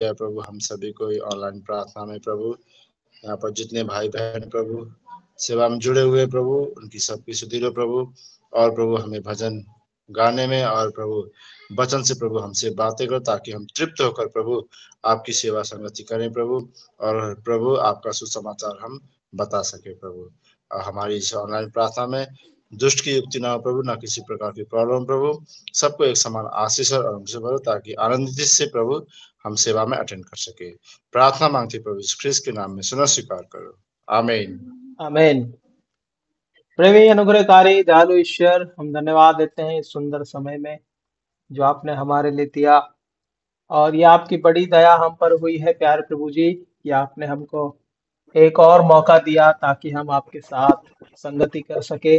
है प्रभु हम सभी को ऑनलाइन प्रार्थना में प्रभु, यहाँ पर जितने भाई बहन प्रभु सेवा में जुड़े हुए प्रभु, उनकी सबकी सुधि लो प्रभु। और प्रभु हमें भजन गाने में और प्रभु वचन से प्रभु हमसे बातें करो, ताकि हम तृप्त होकर प्रभु आपकी सेवा संगति करें प्रभु, और प्रभु आपका सुसमाचार हम बता सके प्रभु। और हमारी इस ऑनलाइन प्रार्थना में दुष्ट की युक्ति ना हो प्रभु, ना किसी प्रकार की प्रॉब्लम प्रभु, सबको एक समान आशीष और अनुग्रह भरो, ताकि आनंदित से प्रभु हम सेवा में अटेंड कर सके। प्रार्थना मांगते प्रभु यीशु ख्रिस्त के नाम में सुना स्वीकार करो, आमीन। आमीन। प्रेमी अनुग्रहकारी दयालु ईश्वर, हम धन्यवाद देते हैं इस सुंदर समय में जो आपने हमारे लिए दिया, और ये आपकी बड़ी दया हम पर हुई है प्यारे प्रभु जी कि आपने हमको एक और मौका दिया ताकि हम आपके साथ संगति कर सके।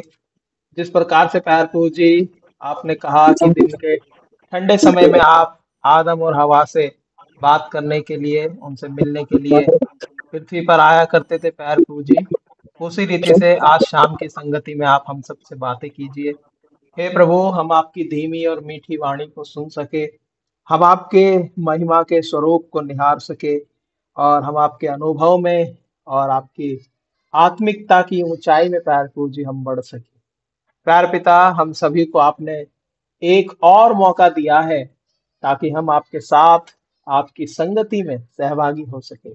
जिस प्रकार से प्यारे प्रभु जी आपने कहा कि दिन के ठंडे समय में आप आदम और हवा से बात करने के लिए, उनसे मिलने के लिए पृथ्वी पर आया करते थे प्यारे प्रभु जी, उसी रीति से आज शाम की संगति में आप हम सबसे बातें कीजिए। हे प्रभु, हम आपकी धीमी और मीठी वाणी को सुन सके, हम आपके महिमा के स्वरूप को निहार सके, और हम आपके अनुभव में और आपकी आत्मिकता की ऊंचाई में प्यारे प्रभु जी हम बढ़ सके। प्यार पिता, हम सभी को आपने एक और मौका दिया है ताकि हम आपके साथ आपकी संगति में सहभागी हो सके।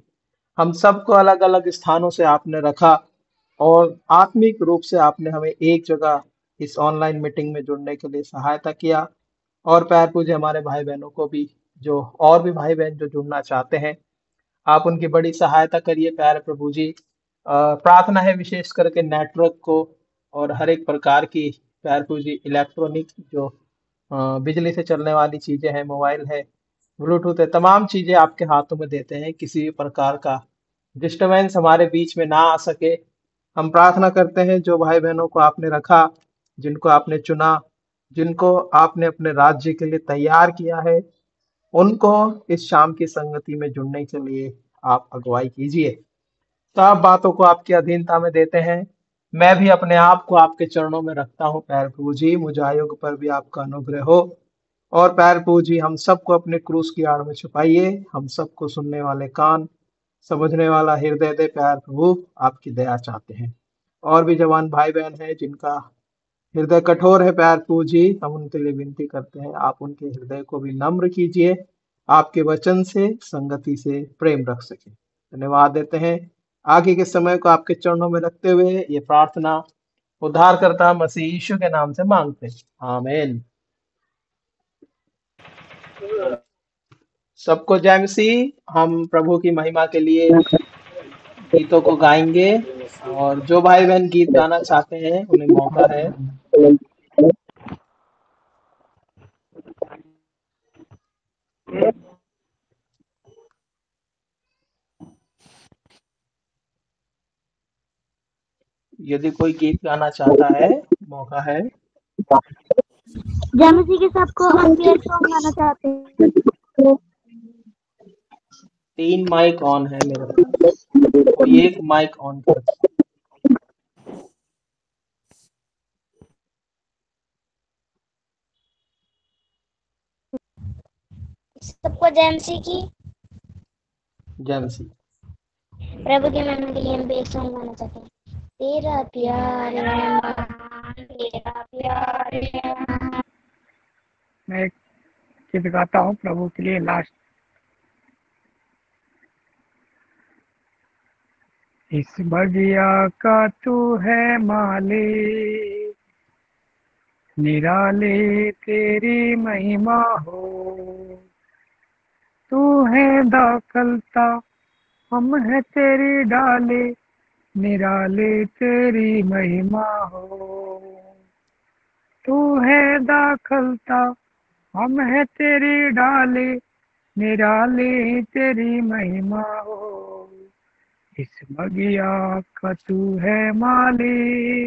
हम सबको अलग अलग स्थानों से आपने रखा, और आत्मिक रूप से आपने हमें एक जगह इस ऑनलाइन मीटिंग में जुड़ने के लिए सहायता किया। और प्यार पूजे हमारे भाई बहनों को भी, जो और भी भाई बहन जो जुड़ना चाहते हैं, आप उनकी बड़ी सहायता करिए प्यारे प्रभु जी। प्रार्थना है विशेष करके नेटवर्क को और हर एक प्रकार की प्यारे प्रभु जी इलेक्ट्रॉनिक जो बिजली से चलने वाली चीजें हैं, मोबाइल है, ब्लूटूथ है, तमाम चीजें आपके हाथों में देते हैं, किसी भी प्रकार का डिस्टरबेंस हमारे बीच में ना आ सके। हम प्रार्थना करते हैं जो भाई बहनों को आपने रखा, जिनको आपने चुना, जिनको आपने अपने राज्य के लिए तैयार किया है, उनको इस शाम की संगति में जुड़ने के लिए आप अगुवाई कीजिए। सब बातों को आपकी अधीनता में देते हैं। मैं भी अपने आप को आपके चरणों में रखता हूँ प्यारे प्रभु जी, मुझ आयोग पर भी आपका अनुग्रह हो। और प्यारे प्रभु जी, हम सबको अपने क्रूस की आड़ में छुपाइए, हम सबको सुनने वाले कान, समझने वाला हृदय दे प्यारे प्रभु, आपकी दया चाहते हैं। और भी जवान भाई बहन हैं जिनका हृदय कठोर है प्यारे प्रभु जी, हम उनके लिए विनती करते हैं, आप उनके हृदय को भी नम्र कीजिए, आपके वचन से संगति से प्रेम रख सके। धन्यवाद देते हैं। आगे के समय को आपके चरणों में रखते हुए ये प्रार्थना उद्धारकर्ता मसीह यीशु के नाम से मांगते हैं, आमीन। सबको जय मसीह। हम प्रभु की महिमा के लिए गीतों को गाएंगे, और जो भाई बहन गीत गाना चाहते हैं उन्हें मौका है। यदि कोई गीत गाना चाहता है, मौका है। जैमसी के सबको हम प्ले सॉन्ग गाना चाहते हैं। 3 माइक ऑन है मेरे पास, कोई एक माइक ऑन कर। सबको जैमसी की जैमसी प्रभु के महिमा के लिए हम प्ले सॉन्ग गाना चाहते हैं। तेरा प्यार है महान, तेरा प्यार है महान। मैं एक गीत गाता हूँ प्रभु के लिए लास्ट। इस बगिया का तू है माली, निराले तेरी महिमा हो। तू है दाखलता, हम है तेरी डाले, निराले तेरी महिमा हो। तू है दाखलता, हम है तेरी डाले, निराले तेरी महिमा हो। इस बगिया का तू है माली,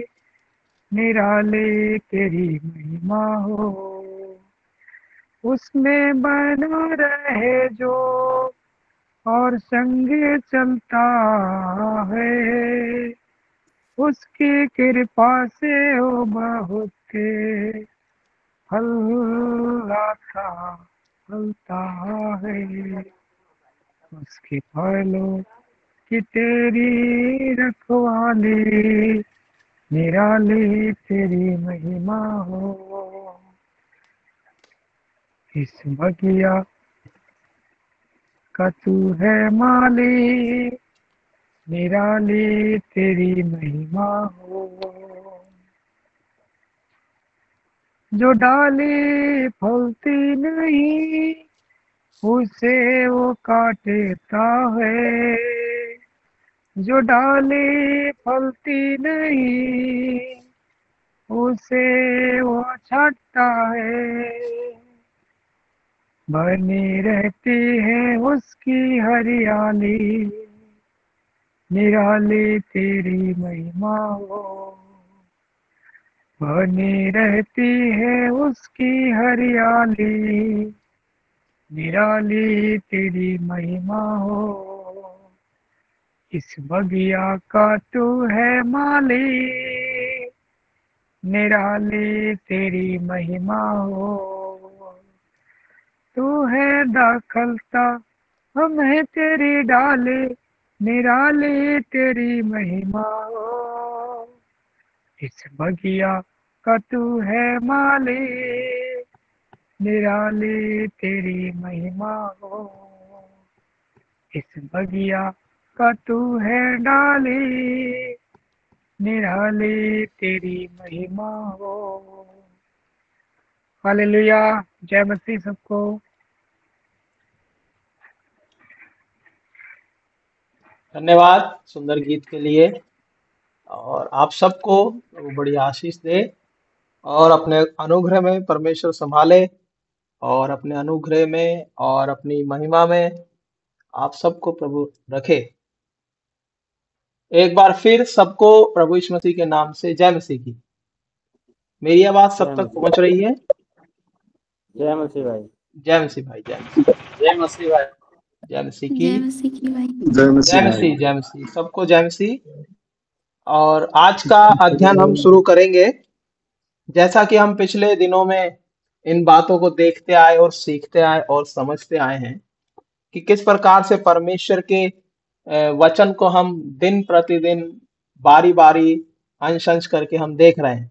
निराले तेरी महिमा हो। उसमें बना रहे जो और संगे चलता है, उसकी कृपा से वो बहुत फल आता फलता है। उसके फलों की तेरी रखवाली, निराली तेरी महिमा हो। इस बगिया का तू है माली, निराली तेरी महिमा हो। जो डाली फलती नहीं उसे वो काटता है, जो डाली फलती नहीं उसे वो छांटता है। बनी रहती है उसकी हरियाली, निराली तेरी महिमा हो। बनी रहती है उसकी हरियाली, निराली तेरी महिमा हो। इस बगिया का तू है माली, निराली तेरी महिमा हो। तू है दाखलता हम है तेरी डाले, निराली तेरी महिमा हो। इस बगिया का तू है माली, निराली तेरी महिमा हो। इस बगिया का तू है डाली, निराली तेरी महिमा हो। हालेलुया, जय मसीह सबको। धन्यवाद सुंदर गीत के लिए। और आप सबको प्रभु बड़ी आशीष दे और अपने अनुग्रह में परमेश्वर संभाले और अपने अनुग्रह में और अपनी महिमा में आप सबको प्रभु रखे। एक बार फिर सबको प्रभु यीशु मसीह के नाम से जय मसीह की। मेरी आवाज सब जय तक मसीह, पहुंच रही है? जय मसीह भाई। जय मसीह भाई, जय मसीह, जय मसीह भाई। जय मसीह की, जय मसीह की भाई। जय मसीह जय भाई। मसीह, जय मसीह, सबको जय मसीह। और आज का अध्ययन हम शुरू करेंगे। जैसा कि हम पिछले दिनों में इन बातों को देखते आए और सीखते आए और समझते आए हैं कि किस प्रकार से परमेश्वर के वचन को हम दिन प्रतिदिन बारी बारी अंश अंश करके हम देख रहे हैं।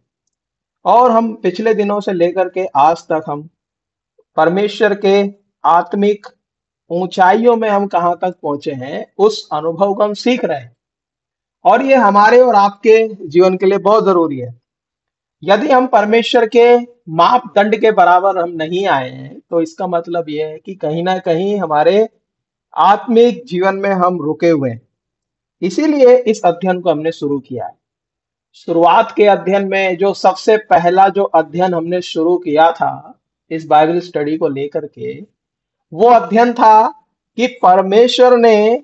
और हम पिछले दिनों से लेकर के आज तक हम परमेश्वर के आत्मिक ऊंचाइयों में हम कहाँ तक पहुंचे हैं उस अनुभव को हम सीख रहे हैं। और ये हमारे और आपके जीवन के लिए बहुत जरूरी है। यदि हम परमेश्वर के मापदंड के बराबर हम नहीं आए हैं तो इसका मतलब यह है कि कहीं ना कहीं हमारे आत्मिक जीवन में हम रुके हुए हैं। इसीलिए इस अध्ययन को हमने शुरू किया है। शुरुआत के अध्ययन में जो सबसे पहला जो अध्ययन हमने शुरू किया था इस बाइबल स्टडी को लेकर के, वो अध्ययन था कि परमेश्वर ने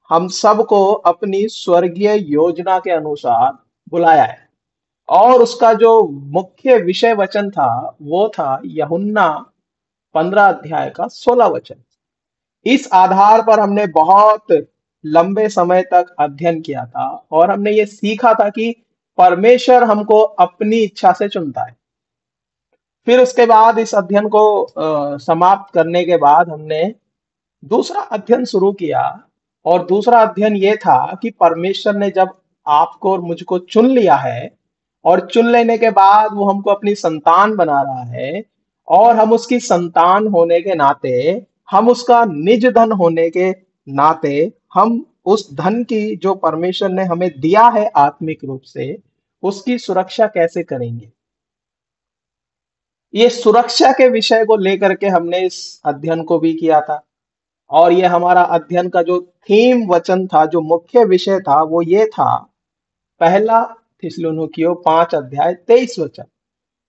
हम सबको अपनी स्वर्गीय योजना के अनुसार बुलाया है। और उसका जो मुख्य विषय वचन था वो था यूहन्ना 15 अध्याय का 16 वचन। इस आधार पर हमने बहुत लंबे समय तक अध्ययन किया था और हमने ये सीखा था कि परमेश्वर हमको अपनी इच्छा से चुनता है। फिर उसके बाद इस अध्ययन को समाप्त करने के बाद हमने दूसरा अध्ययन शुरू किया। और दूसरा अध्ययन ये था कि परमेश्वर ने जब आपको और मुझको चुन लिया है और चुन लेने के बाद वो हमको अपनी संतान बना रहा है और हम उसकी संतान होने के नाते, हम उसका निज धन होने के नाते, हम उस धन की जो परमेश्वर ने हमें दिया है आत्मिक रूप से, उसकी सुरक्षा कैसे करेंगे। ये सुरक्षा के विषय को लेकर के हमने इस अध्ययन को भी किया था। और ये हमारा अध्ययन का जो थीम वचन था, जो मुख्य विषय था, वो ये था पहला थिस्सलुनीकियों 5 अध्याय 23 वचन।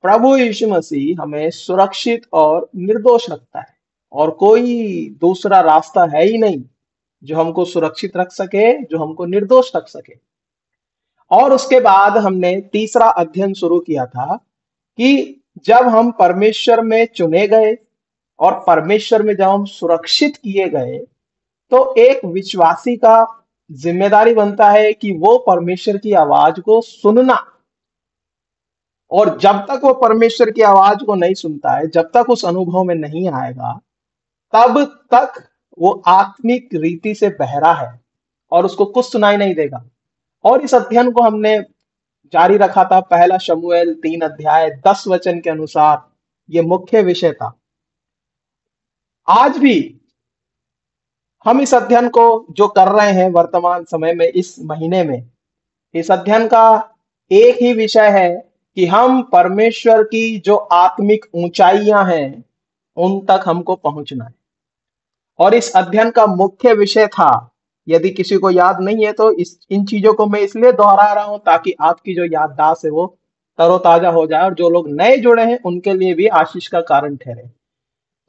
प्रभु यीशु मसीह हमें सुरक्षित और निर्दोष रखता है और कोई दूसरा रास्ता है ही नहीं जो हमको सुरक्षित रख सके, जो हमको निर्दोष रख सके। और उसके बाद हमने तीसरा अध्ययन शुरू किया था कि जब हम परमेश्वर में चुने गए और परमेश्वर में जब हम सुरक्षित किए गए तो एक विश्वासी का जिम्मेदारी बनता है कि वो परमेश्वर की आवाज को सुनना। और जब तक वो परमेश्वर की आवाज को नहीं सुनता है, जब तक उस अनुभव में नहीं आएगा, तब तक वो आत्मिक रीति से बहरा है और उसको कुछ सुनाई नहीं देगा। और इस अध्ययन को हमने जारी रखा था पहला शमूएल 3 अध्याय 10 वचन के अनुसार। ये मुख्य विषय था। आज भी हम इस अध्ययन को जो कर रहे हैं वर्तमान समय में, इस महीने में, इस अध्ययन का एक ही विषय है कि हम परमेश्वर की जो आत्मिक ऊंचाइयां हैं उन तक हमको पहुंचना है। और इस अध्ययन का मुख्य विषय था, यदि किसी को याद नहीं है तो इन चीजों को मैं इसलिए दोहरा रहा हूं ताकि आपकी जो याददाश्त है वो तरोताजा हो जाए और जो लोग नए जुड़े हैं उनके लिए भी आशीष का कारण ठहरे।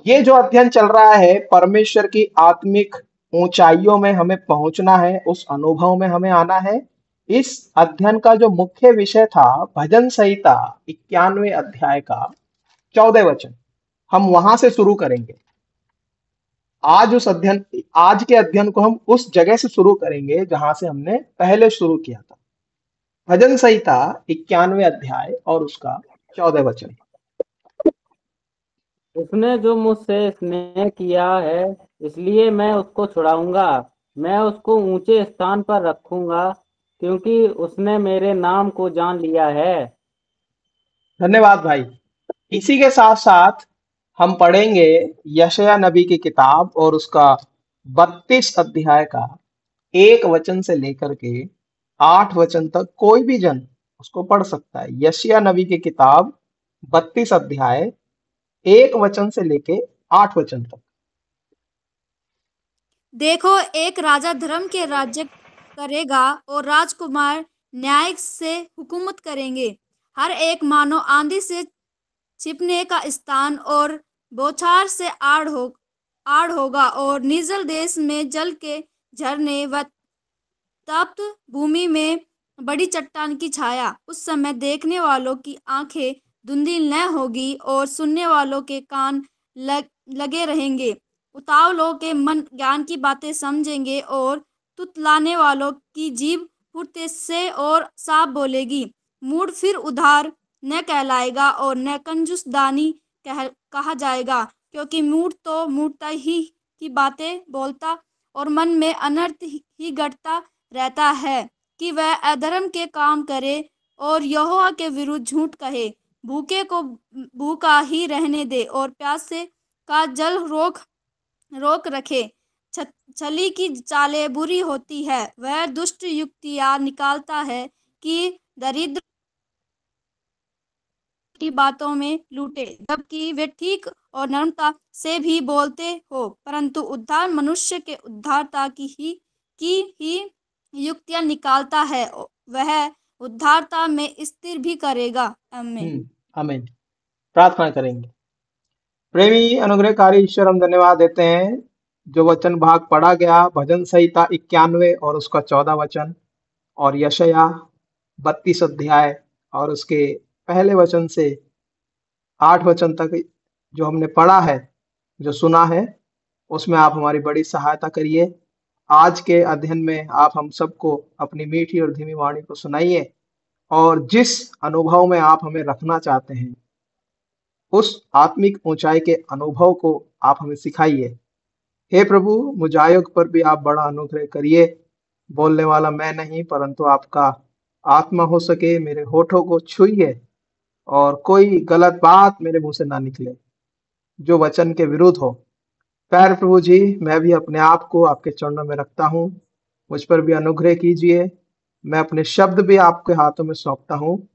ये जो अध्ययन चल रहा है, परमेश्वर की आत्मिक ऊंचाइयों में हमें पहुंचना है, उस अनुभव में हमें आना है। इस अध्ययन का जो मुख्य विषय था भजन संहिता 91 अध्याय का 14 वचन, हम वहां से शुरू करेंगे। आज के अध्ययन को हम उस जगह से शुरू करेंगे जहां से हमने पहले शुरू किया था। भजन संहिता 91 अध्याय और उसका 14 वचन। उसने जो मुझसे स्नेह किया है इसलिए मैं उसको छुड़ाऊंगा, मैं उसको ऊंचे स्थान पर रखूंगा क्योंकि उसने मेरे नाम को जान लिया है। धन्यवाद भाई। इसी के साथ साथ हम पढ़ेंगे यशायाह नबी की किताब और उसका 32 अध्याय का 1 वचन से लेकर के 8 वचन तक कोई भी जन उसको पढ़ सकता है। यशायाह नबी की किताब 32 अध्याय 1 वचन से लेके 8 वचन तक। देखो, एक राजा धर्म के राज्य करेगा और राजकुमार न्याय से हुकूमत करेंगे। हर एक मानो आंधी से छिपने का स्थान और बौछार से आड़ होगा और निर्जल देश में जल के झरने व तप्त भूमि में बड़ी चट्टान की छाया। उस समय देखने वालों की आंखें धुंधली न होगी और सुनने वालों के कान लगे रहेंगे। उतावलों के मन ज्ञान की बातें समझेंगे और तुतलाने वालों की जीभ फुर्ते से और साफ बोलेगी। मूढ़ फिर उधार न कहलाएगा और न कंजूस दानी कहा जाएगा, क्योंकि मूढ़ तो मूढ़ता ही की बातें बोलता और मन में अनर्थ ही गढ़ता रहता है कि वह अधर्म के काम करे और यहोवा के विरुद्ध झूठ कहे। भूखे को भूखा ही रहने दे और प्यासे का जल रोक रखे। छली की चालें बुरी होती है, वह दुष्ट युक्तियां निकालता है कि दरिद्र की बातों में लूटे, जबकि वे ठीक और नम्रता से भी बोलते हो, परंतु उद्धार मनुष्य के उद्धारता की ही युक्तियां निकालता है, वह उद्धारता में स्थिर भी करेगा। आमीन। आमीन। प्रार्थना करेंगे। प्रेमी अनुग्रहकारी ईश्वर, हम धन्यवाद देते हैं जो वचन भाग पढ़ा गया भजन संहिता 91 और उसका 14 वचन और यशायाह 32 अध्याय और उसके पहले वचन से 8 वचन तक जो हमने पढ़ा है, जो सुना है, उसमें आप हमारी बड़ी सहायता करिए। आज के अध्ययन में आप हम सबको अपनी मीठी और धीमी वाणी को सुनाइए और जिस अनुभव में आप हमें रखना चाहते हैं उस आत्मिक ऊंचाई के अनुभव को आप हमें सिखाइए। हे प्रभु, मुजायुग पर भी आप बड़ा अनुग्रह करिए। बोलने वाला मैं नहीं परंतु आपका आत्मा हो सके, मेरे होठों को छुइए और कोई गलत बात मेरे मुंह से ना निकले जो वचन के विरुद्ध हो। प्यारे प्रभु जी, मैं भी अपने आप को आपके चरणों में रखता हूँ, मुझ पर भी अनुग्रह कीजिए। मैं अपने शब्द भी आपके हाथों में सौंपता हूँ।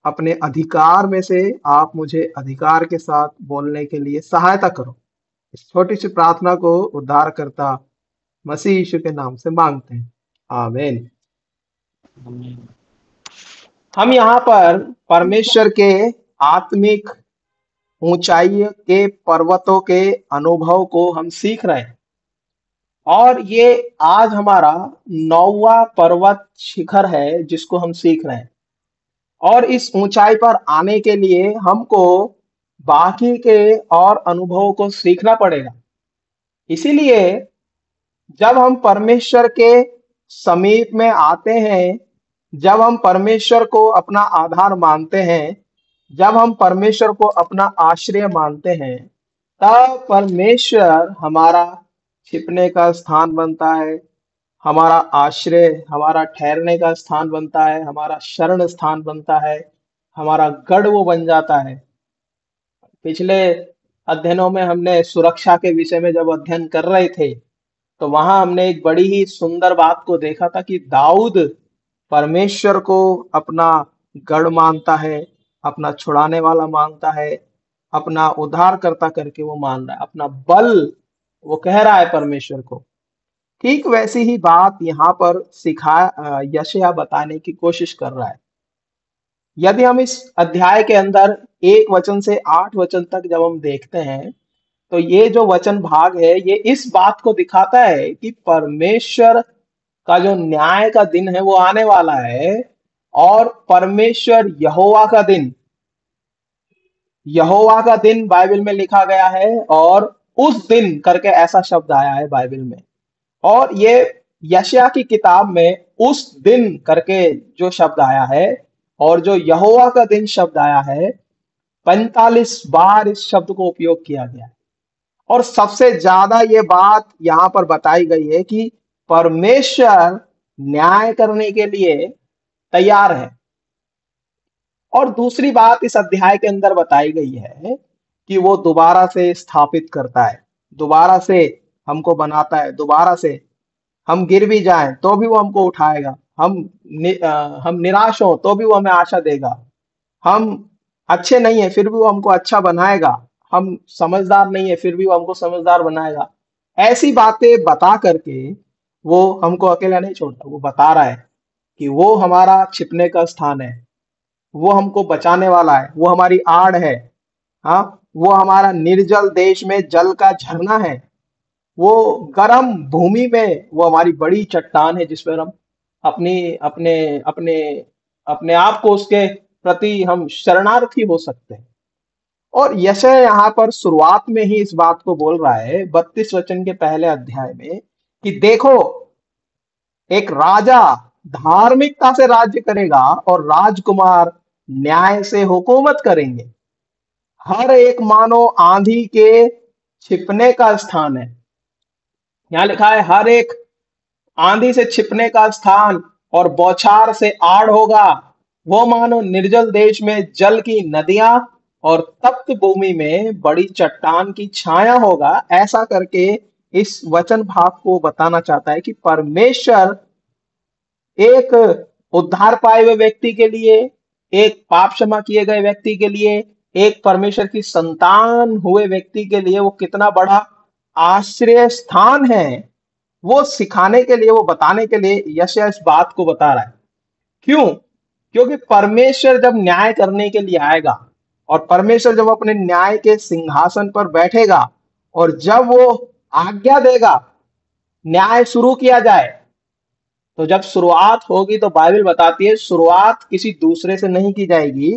अपने अधिकार में से आप मुझे अधिकार के साथ बोलने के लिए सहायता करो। इस छोटी सी प्रार्थना को उद्धारकर्ता मसीह यीशु के नाम से मांगते हैं, आमीन। हम यहाँ पर परमेश्वर के आत्मिक ऊंचाई के पर्वतों के अनुभव को हम सीख रहे हैं और ये आज हमारा 9वां पर्वत शिखर है जिसको हम सीख रहे हैं। और इस ऊंचाई पर आने के लिए हमको बाकी के और अनुभवों को सीखना पड़ेगा। इसीलिए जब हम परमेश्वर के समीप में आते हैं, जब हम परमेश्वर को अपना आधार मानते हैं, जब हम परमेश्वर को अपना आश्रय मानते हैं, तब परमेश्वर हमारा छिपने का स्थान बनता है, हमारा आश्रय, हमारा ठहरने का स्थान बनता है, हमारा शरण स्थान बनता है, हमारा गढ़ वो बन जाता है। पिछले अध्ययनों में हमने सुरक्षा के विषय में जब अध्ययन कर रहे थे, तो वहां हमने एक बड़ी ही सुंदर बात को देखा था कि दाऊद परमेश्वर को अपना गढ़ मानता है, अपना छुड़ाने वाला मानता है, अपना उद्धारकर्ता करके वो मान रहा है, अपना बल वो कह रहा है परमेश्वर को। ठीक वैसी ही बात यहाँ पर यशायाह बताने की कोशिश कर रहा है। यदि हम इस अध्याय के अंदर 1 वचन से 8 वचन तक जब हम देखते हैं, तो ये जो वचन भाग है ये इस बात को दिखाता है कि परमेश्वर का जो न्याय का दिन है वो आने वाला है, और परमेश्वर यहोवा का दिन बाइबल में लिखा गया है, और उस दिन करके ऐसा शब्द आया है बाइबल में। और ये यशायाह की किताब में उस दिन करके जो शब्द आया है और जो यहोवा का दिन शब्द आया है, 45 बार इस शब्द को उपयोग किया गया है। और सबसे ज्यादा ये बात यहां पर बताई गई है कि परमेश्वर न्याय करने के लिए तैयार है। और दूसरी बात इस अध्याय के अंदर बताई गई है कि वो दोबारा से स्थापित करता है, दोबारा से हमको बनाता है, दोबारा से हम गिर भी जाएं तो भी वो हमको उठाएगा, हम निराश हो तो भी वो हमें आशा देगा, हम अच्छे नहीं है फिर भी वो हमको अच्छा बनाएगा, हम समझदार नहीं है फिर भी वो हमको समझदार बनाएगा। ऐसी बातें बता करके वो हमको अकेला नहीं छोड़ता, वो बता रहा है कि वो हमारा छिपने का स्थान है, वो हमको बचाने वाला है, वो हमारी आड़ है, हाँ, वो हमारा निर्जल देश में जल का झरना है, वो गर्म भूमि में वो हमारी बड़ी चट्टान है जिस पर हम अपनी अपने अपने अपने आप को उसके प्रति हम शरणार्थी हो सकते हैं। और यशायाह यहाँ पर शुरुआत में ही इस बात को बोल रहा है 32 वचन के पहले अध्याय में कि देखो एक राजा धार्मिकता से राज्य करेगा और राजकुमार न्याय से हुकूमत करेंगे। हर एक मानो आंधी के छिपने का स्थान है। यहाँ लिखा है हर एक आंधी से छिपने का स्थान और बौछार से आड़ होगा। वो मानो निर्जल देश में जल की नदियां और तप्त भूमि में बड़ी चट्टान की छाया होगा। ऐसा करके इस वचन भाग को बताना चाहता है कि परमेश्वर एक उद्धार पाए हुए व्यक्ति के लिए, एक पाप क्षमा किए गए व्यक्ति के लिए, एक परमेश्वर की संतान हुए व्यक्ति के लिए वो कितना बड़ा आश्रय स्थान है, वो सिखाने के लिए, वो बताने के लिए यशायाह इस बात को बता रहा है। क्यों? क्योंकि परमेश्वर जब न्याय करने के लिए आएगा और परमेश्वर जब अपने न्याय के सिंहासन पर बैठेगा और जब वो आज्ञा देगा न्याय शुरू किया जाए, तो जब शुरुआत होगी तो बाइबल बताती है शुरुआत किसी दूसरे से नहीं की जाएगी,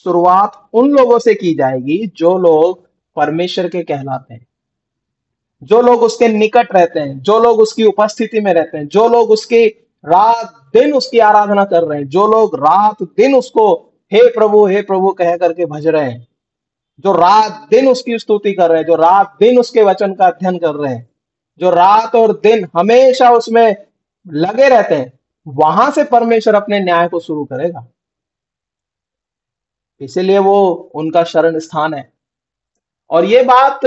शुरुआत उन लोगों से की जाएगी जो लोग परमेश्वर के कहलाते हैं, जो लोग उसके निकट रहते हैं, जो लोग उसकी उपस्थिति में रहते हैं, जो लोग उसकी रात दिन उसकी आराधना कर रहे हैं, जो लोग रात दिन उसको हे प्रभु कह करके भज रहे हैं, जो रात दिन उसकी स्तुति कर रहे हैं, जो रात दिन उसके वचन का अध्ययन कर रहे हैं, जो रात और दिन हमेशा उसमें लगे रहते हैं, वहां से परमेश्वर अपने न्याय को शुरू करेगा। इसीलिए वो उनका शरण स्थान है। और ये बात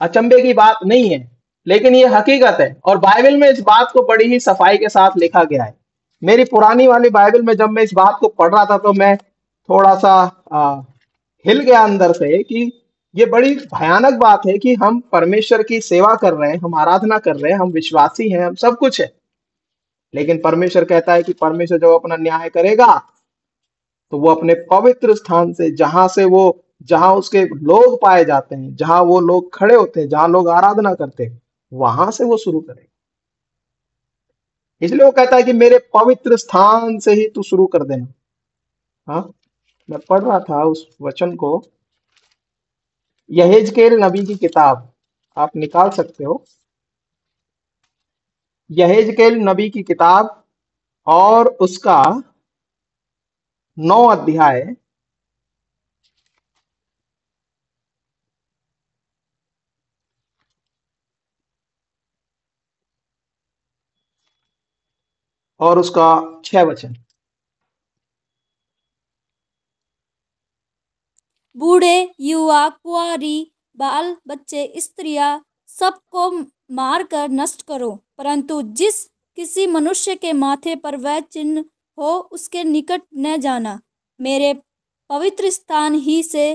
अचंभे की बात नहीं है, लेकिन ये हकीकत है और बाइबल में इस बात को बड़ी ही सफाई के साथ लिखा गया है। मेरी पुरानी वाली बाइबल में जब मैं इस बात को पढ़ रहा था तो मैं थोड़ा सा हिल गया अंदर से कि ये बड़ी भयानक बात है कि हम परमेश्वर की सेवा कर रहे हैं, हम आराधना कर रहे हैं, हम विश्वासी हैं, हम सब कुछ है, लेकिन परमेश्वर कहता है कि परमेश्वर जब अपना न्याय करेगा तो वो अपने पवित्र स्थान से, जहां उसके लोग पाए जाते हैं, जहां वो लोग खड़े होते हैं, जहां लोग आराधना करते हैं, वहां से वो शुरू करेगा। इसलिए वो कहता है कि मेरे पवित्र स्थान से ही तू शुरू कर देना। हाँ, मैं पढ़ रहा था उस वचन को, यहेजकेल नबी की किताब आप निकाल सकते हो, यहेजकेल नबी की किताब और उसका 9 अध्याय और उसका 6 वचन। बूढ़े, युवा, कुंवारी, बाल बच्चे, स्त्रियां, सबको मारकर नष्ट करो, परंतु जिस किसी मनुष्य के माथे पर वह चिन्ह हो उसके निकट न जाना। मेरे पवित्र स्थान ही से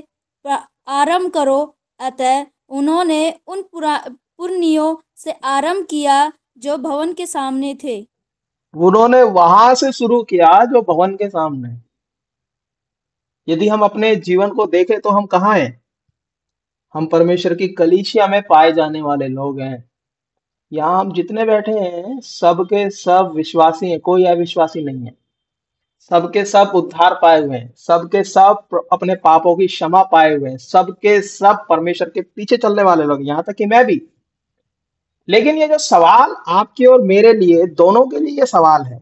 आरंभ करो। अतः उन्होंने उन पुरनियों से आरंभ किया जो भवन के सामने थे। उन्होंने वहां से शुरू किया जो भवन के सामने। यदि हम अपने जीवन को देखें तो हम कहाँ हैं? हम परमेश्वर की कलीसिया में पाए जाने वाले लोग हैं। यहाँ हम जितने बैठे हैं सबके सब विश्वासी हैं, कोई अविश्वासी नहीं है। सबके सब उद्धार पाए हुए हैं, सबके सब अपने पापों की क्षमा पाए हुए हैं, सबके सब परमेश्वर के पीछे चलने वाले लोग, यहाँ तक कि मैं भी। लेकिन ये जो सवाल आपके और मेरे लिए, दोनों के लिए ये सवाल है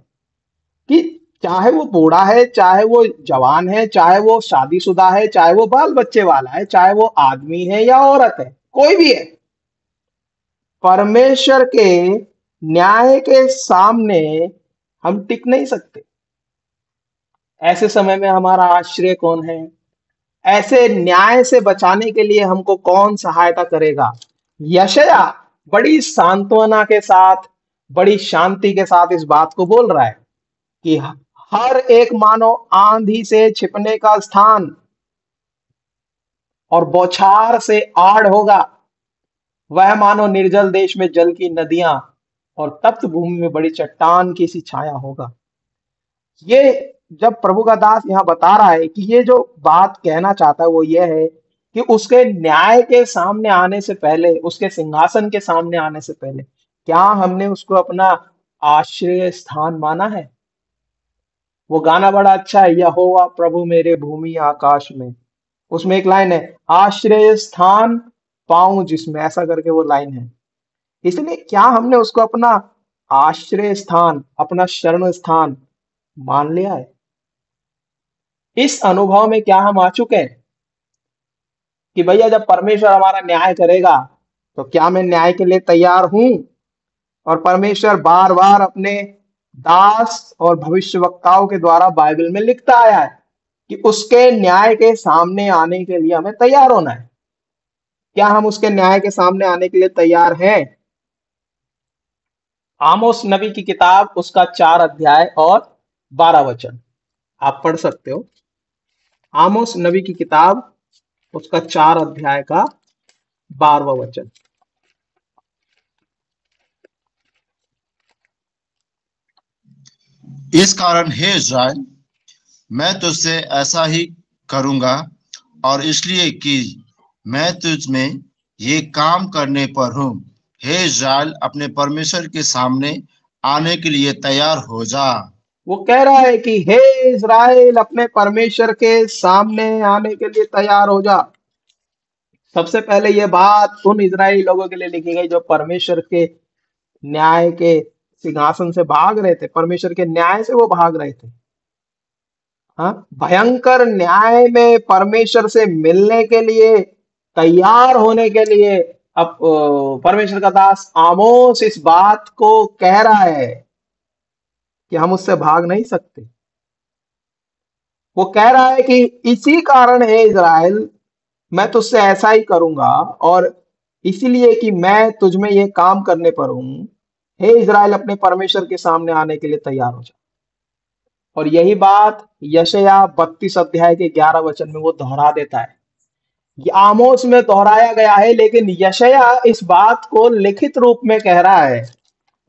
कि चाहे वो बूढ़ा है, चाहे वो जवान है, चाहे वो शादीशुदा है, चाहे वो बाल बच्चे वाला है, चाहे वो आदमी है या औरत है, कोई भी है, परमेश्वर के न्याय के सामने हम टिक नहीं सकते। ऐसे समय में हमारा आश्रय कौन है? ऐसे न्याय से बचाने के लिए हमको कौन सहायता करेगा? यशायाह बड़ी सांत्वना के साथ, बड़ी शांति के साथ इस बात को बोल रहा है कि हर एक मानो आंधी से छिपने का स्थान और बौछार से आड़ होगा। वह मानो निर्जल देश में जल की नदियां और तप्त भूमि में बड़ी चट्टान की सी छाया होगा। ये जब प्रभु का दास यहाँ बता रहा है कि ये जो बात कहना चाहता है वो ये है कि उसके न्याय के सामने आने से पहले, उसके सिंहासन के सामने आने से पहले, क्या हमने उसको अपना आश्रय स्थान माना है? वो गाना बड़ा अच्छा है, यहोवा प्रभु मेरे भूमि आकाश में। उसमें एक लाइन है, आश्रय स्थान पाऊं जिसमें, ऐसा करके वो लाइन है। इसलिए क्या हमने उसको अपना आश्रय स्थान, अपना शरण स्थान मान लिया है? इस अनुभव में क्या हम आ चुके हैं कि भैया जब परमेश्वर हमारा न्याय करेगा तो क्या मैं न्याय के लिए तैयार हूं? और परमेश्वर बार बार अपने दास और भविष्यवक्ताओं के द्वारा बाइबल में लिखता आया है कि उसके न्याय के सामने आने के लिए हमें तैयार होना है। क्या हम उसके न्याय के सामने आने के लिए तैयार हैं? आमोस नबी की किताब, उसका 4 अध्याय और 12 वचन आप पढ़ सकते हो। आमोस नबी की किताब, उसका 4 अध्याय का 12वां वचन। इस कारण हे इस्राएल, मैं तुझसे ऐसा ही करूंगा, और इसलिए कि मैं तुझ में ये काम करने पर हूं। हे इस्राएल, अपने परमेश्वर के सामने आने के लिए तैयार हो जा। वो कह रहा है कि हे इस्राएल, अपने परमेश्वर के सामने आने के लिए तैयार हो जा। सबसे पहले ये बात उन इजरायली लोगों के लिए लिखी गई जो परमेश्वर के न्याय के सिंहासन से भाग रहे थे, परमेश्वर के न्याय से वो भाग रहे थे। हाँ, भयंकर न्याय में परमेश्वर से मिलने के लिए, तैयार होने के लिए अब परमेश्वर का दास आमोस इस बात को कह रहा है कि हम उससे भाग नहीं सकते। वो कह रहा है कि इसी कारण है इजराइल, मैं तुझसे ऐसा ही करूंगा, और इसीलिए कि मैं तुझ में ये काम करने पर हूं। हे इजराइल, अपने परमेश्वर के सामने आने के लिए तैयार हो जा। और यही बात यशायाह 32 अध्याय के 11 वचन में वो दोहरा देता है। ये आमोस में दोहराया गया है, लेकिन यशायाह इस बात को लिखित रूप में कह रहा है।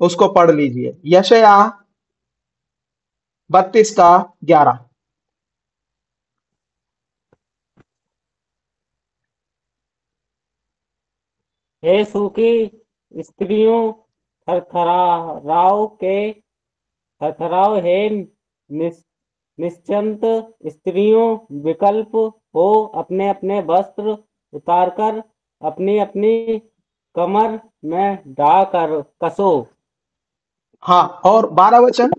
उसको पढ़ लीजिए, यशायाह 32 का 11। हे सूखी स्त्रियों, थरथराओ, हे निश्चिंत स्त्रियों, विकल्प हो, अपने अपने वस्त्र उतारकर अपनी अपनी कमर में डाकर कसो। हाँ, और 12 वचन,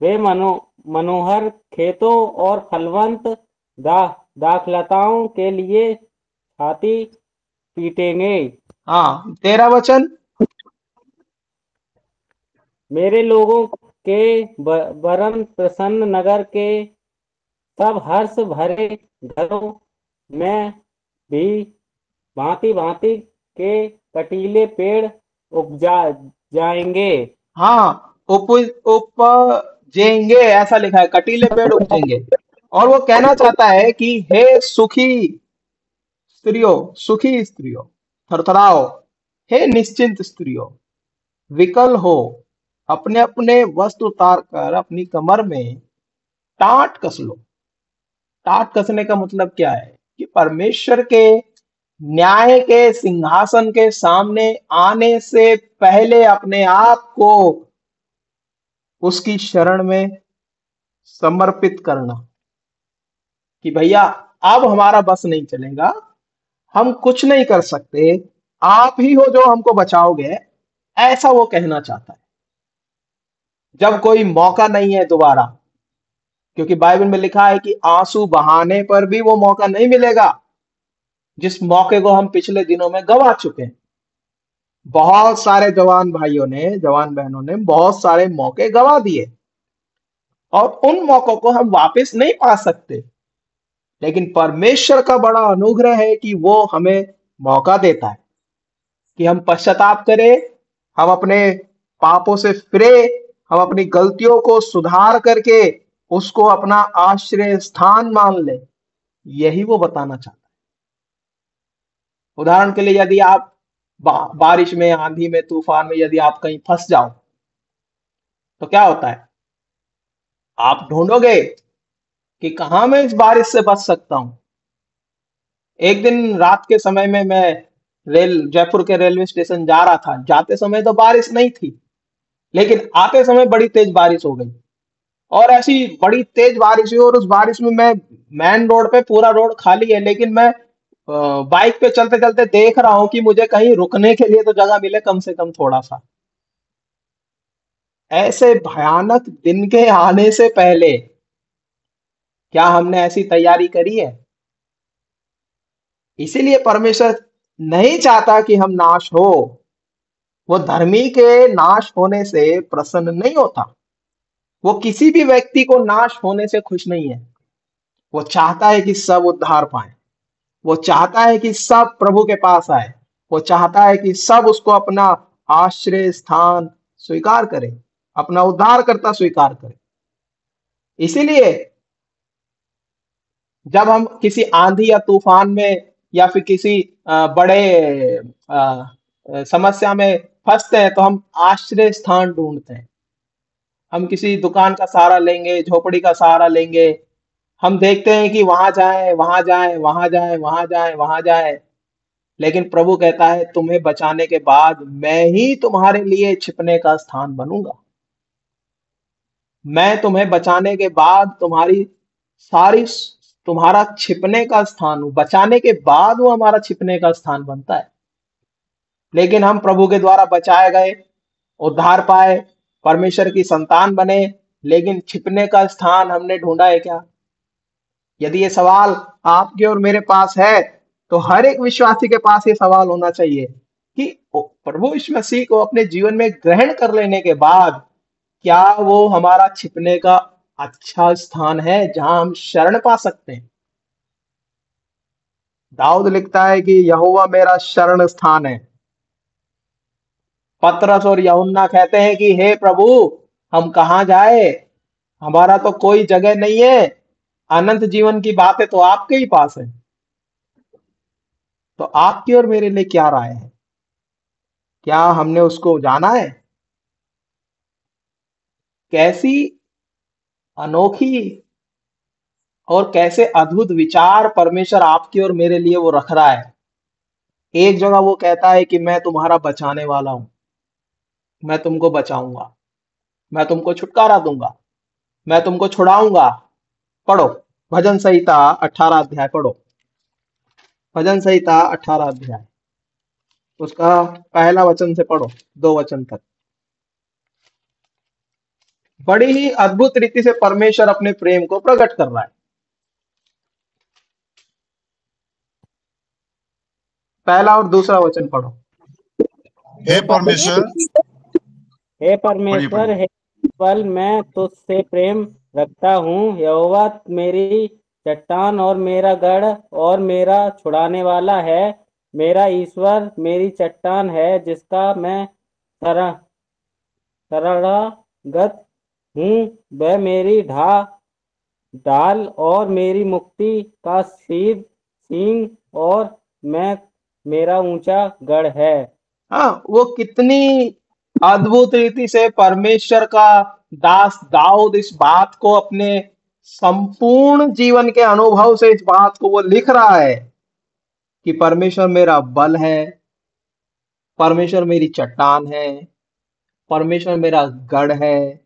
वे मनोहर खेतों और फलवंत दाखलताओं के लिए छाती पीटेंगे। हाँ, 13 वचन, मेरे लोगों के वरन प्रसन्न नगर के सब हर्ष भरे घरों में भी भांति भांति के कटीले पेड़ उपजा जाएंगे। हाँ, उपजेंगे ऐसा लिखा है, कटीले पेड़ उपजेंगे। और वो कहना चाहता है कि हे सुखी स्त्रियों, थरथराओ, हे निश्चिंत स्त्रियों, विकल हो, अपने अपने वस्त्र उतार कर अपनी कमर में टाट कस लो। टाट कसने का मतलब क्या है कि परमेश्वर के न्याय के सिंहासन के सामने आने से पहले अपने आप को उसकी शरण में समर्पित करना कि भैया अब हमारा बस नहीं चलेगा, हम कुछ नहीं कर सकते, आप ही हो जो हमको बचाओगे, ऐसा वो कहना चाहता है। जब कोई मौका नहीं है दोबारा, क्योंकि बाइबल में लिखा है कि आंसू बहाने पर भी वो मौका नहीं मिलेगा जिस मौके को हम पिछले दिनों में गवा चुके हैं। बहुत सारे जवान भाइयों ने, जवान बहनों ने बहुत सारे मौके गवा दिए और उन मौकों को हम वापस नहीं पा सकते, लेकिन परमेश्वर का बड़ा अनुग्रह है कि वो हमें मौका देता है कि हम पश्चाताप करें, हम अपने पापों से फिरे, हम अपनी गलतियों को सुधार करके उसको अपना आश्रय स्थान मान ले। यही वो बताना चाहता है। उदाहरण के लिए यदि आप बारिश में, आंधी में, तूफान में यदि आप कहीं फंस जाओ तो क्या होता है? आप ढूंढोगे कि कहां मैं इस बारिश से बच सकता हूं। एक दिन रात के समय में मैं जयपुर के रेलवे स्टेशन जा रहा था। जाते समय तो बारिश नहीं थी, लेकिन आते समय बड़ी तेज बारिश हो गई और ऐसी बड़ी तेज बारिश हुई और उस बारिश में मैं मेन रोड पे, पूरा रोड खाली है, लेकिन मैं बाइक पे चलते चलते देख रहा हूं कि मुझे कहीं रुकने के लिए तो जगह मिले कम से कम थोड़ा सा। ऐसे भयानक दिन के आने से पहले क्या हमने ऐसी तैयारी करी है? इसीलिए परमेश्वर नहीं चाहता कि हम नाश हो। वो धर्मी के नाश होने से प्रसन्न नहीं होता। वो किसी भी व्यक्ति को नाश होने से खुश नहीं है। वो चाहता है कि सब उद्धार पाए। वो चाहता है कि सब प्रभु के पास आए। वो चाहता है कि सब उसको अपना आश्रय स्थान स्वीकार करें, अपना उद्धारकर्ता स्वीकार करें। इसीलिए जब हम किसी आंधी या तूफान में या फिर किसी बड़े समस्या में फंसते हैं तो हम आश्रय स्थान ढूंढते हैं। हम किसी दुकान का सहारा लेंगे, झोपड़ी का सहारा लेंगे। हम देखते हैं कि वहां जाए, वहां जाए, वहां जाए, वहां जाए, वहां जाए, लेकिन प्रभु कहता है तुम्हें बचाने के बाद मैं ही तुम्हारे लिए छिपने का स्थान बनूंगा। मैं तुम्हें बचाने के बाद तुम्हारा छिपने का स्थान हूं। बचाने के बाद वो हमारा छिपने का स्थान बनता है। लेकिन हम प्रभु के द्वारा बचाए गए, उद्धार पाए, परमेश्वर की संतान बने, लेकिन छिपने का स्थान हमने ढूंढा है क्या? यदि ये सवाल आपके और मेरे पास है तो हर एक विश्वासी के पास ये सवाल होना चाहिए कि प्रभु यीशु मसीह को अपने जीवन में ग्रहण कर लेने के बाद क्या वो हमारा छिपने का अच्छा स्थान है जहां हम शरण पा सकते हैं? दाऊद लिखता है कि यहोवा मेरा शरण स्थान है। पतरस और यूहन्ना कहते हैं कि हे प्रभु हम कहां जाए, हमारा तो कोई जगह नहीं है, अनंत जीवन की बातें तो आपके ही पास है। तो आपकी और मेरे लिए क्या राय है? क्या हमने उसको जाना है? कैसी अनोखी और कैसे अद्भुत विचार परमेश्वर आपकी और मेरे लिए वो रख रहा है। एक जगह वो कहता है कि मैं तुम्हारा बचाने वाला हूं, मैं तुमको बचाऊंगा, मैं तुमको छुटकारा दूंगा, मैं तुमको छुड़ाऊंगा। पढ़ो भजन संहिता 18 अध्याय पढ़ो। भजन संहिता 18 अध्याय उसका पहला वचन से पढ़ो 2 वचन तक। बड़ी ही अद्भुत रीति से परमेश्वर अपने प्रेम को प्रकट कर रहा है। पहला और दूसरा वचन पढ़ो। हे परमेश्वर, हे पढ़िए परमेश्वर, पढ़िए। हे बल, मैं तुझसे प्रेम रखता हूँ। यहोवा मेरी चट्टान और मेरा गढ़ और मेरा छुड़ाने वाला है। मेरा ईश्वर मेरी चट्टान है, जिसका मैं शरणागत हूँ। वह मेरी ढाल और मेरी मुक्ति का सींग और मैं मेरा ऊंचा गढ़ है। हाँ, वो कितनी अद्भुत रीति से परमेश्वर का दास दाऊद इस बात को अपने संपूर्ण जीवन के अनुभव से इस बात को वो लिख रहा है कि परमेश्वर मेरा बल है, परमेश्वर मेरी चट्टान है, परमेश्वर मेरा गढ़ है,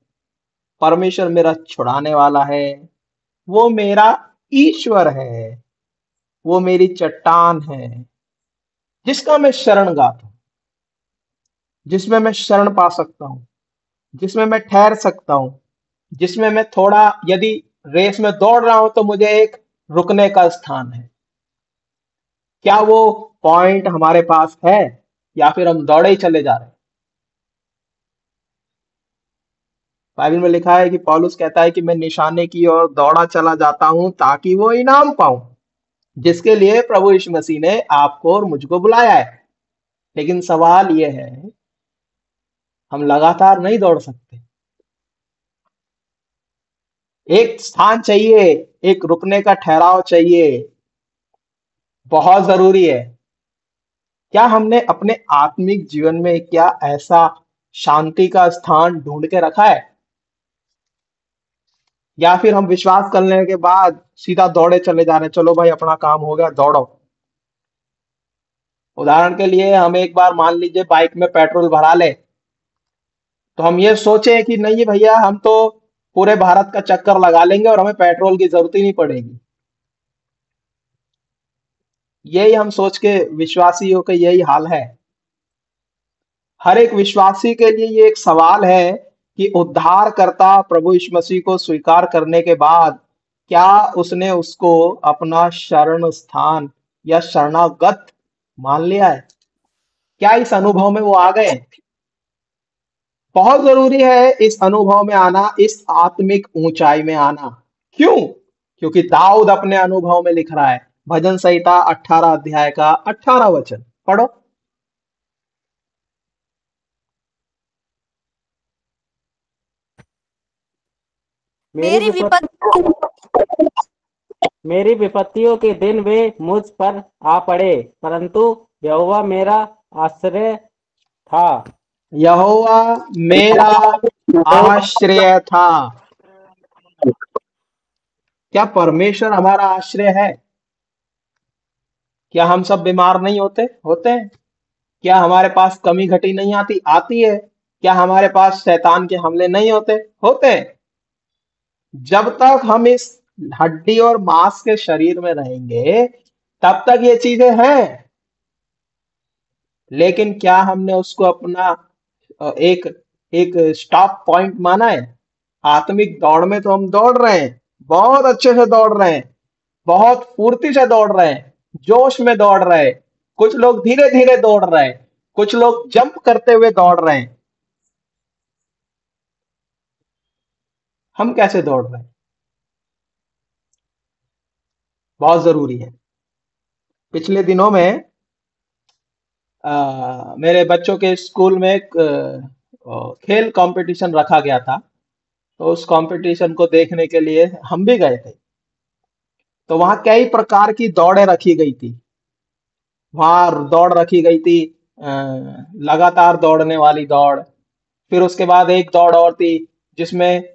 परमेश्वर मेरा छुड़ाने वाला है, वो मेरा ईश्वर है, वो मेरी चट्टान है, जिसका मैं शरण गाता हूं, जिसमें मैं शरण पा सकता हूं, जिसमें मैं ठहर सकता हूं, जिसमें मैं थोड़ा यदि रेस में दौड़ रहा हूं तो मुझे एक रुकने का स्थान है। क्या वो पॉइंट हमारे पास है या फिर हम दौड़े ही चले जा रहे हैं? बाइबल में लिखा है कि पौलुस कहता है कि मैं निशाने की ओर दौड़ा चला जाता हूं ताकि वो इनाम पाऊं, जिसके लिए प्रभु यीशु मसीह ने आपको और मुझको बुलाया है। लेकिन सवाल यह है, हम लगातार नहीं दौड़ सकते। एक स्थान चाहिए, एक रुकने का ठहराव चाहिए, बहुत जरूरी है। क्या हमने अपने आत्मिक जीवन में क्या ऐसा शांति का स्थान ढूंढ के रखा है, या फिर हम विश्वास करने के बाद सीधा दौड़े चले जा रहे हैं, चलो भाई अपना काम हो गया दौड़ो। उदाहरण के लिए हम एक बार मान लीजिए बाइक में पेट्रोल भरा ले, तो हम ये सोचे कि नहीं भैया हम तो पूरे भारत का चक्कर लगा लेंगे और हमें पेट्रोल की जरूरत ही नहीं पड़ेगी। यही हम सोच के विश्वासियों का यही हाल है। हर एक विश्वासी के लिए ये एक सवाल है कि उद्धारकर्ता प्रभु यीशु मसीह को स्वीकार करने के बाद क्या उसने उसको अपना शरण स्थान या शरणागत मान लिया है? क्या इस अनुभव में वो आ गए? बहुत जरूरी है इस अनुभव में आना, इस आत्मिक ऊंचाई में आना। क्यों? क्योंकि दाऊद अपने अनुभव में लिख रहा है। भजन संहिता 18 अध्याय का 18 वचन पढ़ो। मेरी विपत्तियों के दिन वे मुझ पर आ पड़े, परंतु यहोवा मेरा आश्रय था। यहोवा मेरा आश्रय था। क्या परमेश्वर हमारा आश्रय है? क्या हम सब बीमार नहीं होते हैं? क्या हमारे पास कमी घटी नहीं आती है? क्या हमारे पास शैतान के हमले नहीं होते हैं? जब तक हम इस हड्डी और मांस के शरीर में रहेंगे तब तक ये चीजें हैं। लेकिन क्या हमने उसको अपना एक स्टॉप पॉइंट माना है? आत्मिक दौड़ में तो हम दौड़ रहे हैं, बहुत अच्छे से दौड़ रहे हैं, बहुत फुर्ती से दौड़ रहे हैं, जोश में दौड़ रहे हैं। कुछ लोग धीरे धीरे दौड़ रहे हैं, कुछ लोग जंप करते हुए दौड़ रहे हैं। हम कैसे दौड़ रहे हैं? बहुत जरूरी है। पिछले दिनों में मेरे बच्चों के स्कूल में एक खेल कंपटीशन रखा गया था, तो उस कंपटीशन को देखने के लिए हम भी गए थे। तो वहां कई प्रकार की दौड़ें रखी गई थी। वहां दौड़ रखी गई थी लगातार दौड़ने वाली दौड़, फिर उसके बाद एक दौड़ और थी जिसमें